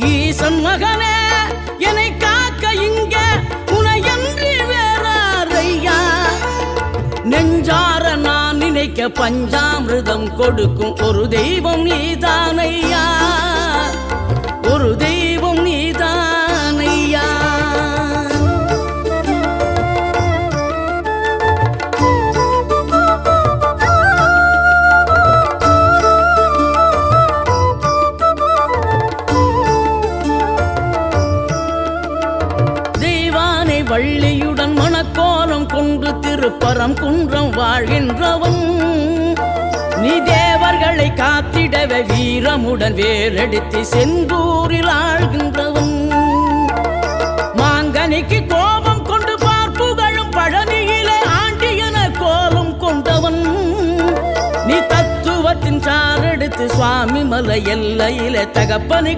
ஈசன் மகனே என்னை காக்க இங்க உனையன்றி வேறாரையா நெஞ்சார நான் நினைக்க பஞ்சாமிர்தம் கொடுக்கும் ஒரு தெய்வம் நீதானையா ஒரு தெய்வம் நீதானையா வள்ளியுடன் மணக்கோலம் கொண்டு திருப்பரம் குன்றம் வாழ்கின்றவன் நீ தேவர்களை காத்திடவே வீரமுடன் வேறெடுத்து செந்தூரில் ஆழ்கின்றவன் மாங்கனிக்கு கோபம் கொண்டு பார்ப்புகழும் பழனியிலே ஆண்டியன கோலம் கொண்டவன் நீ தத்துவத்தின் சாரெடுத்து சுவாமி மலை எல்லையிலே தகப்பனை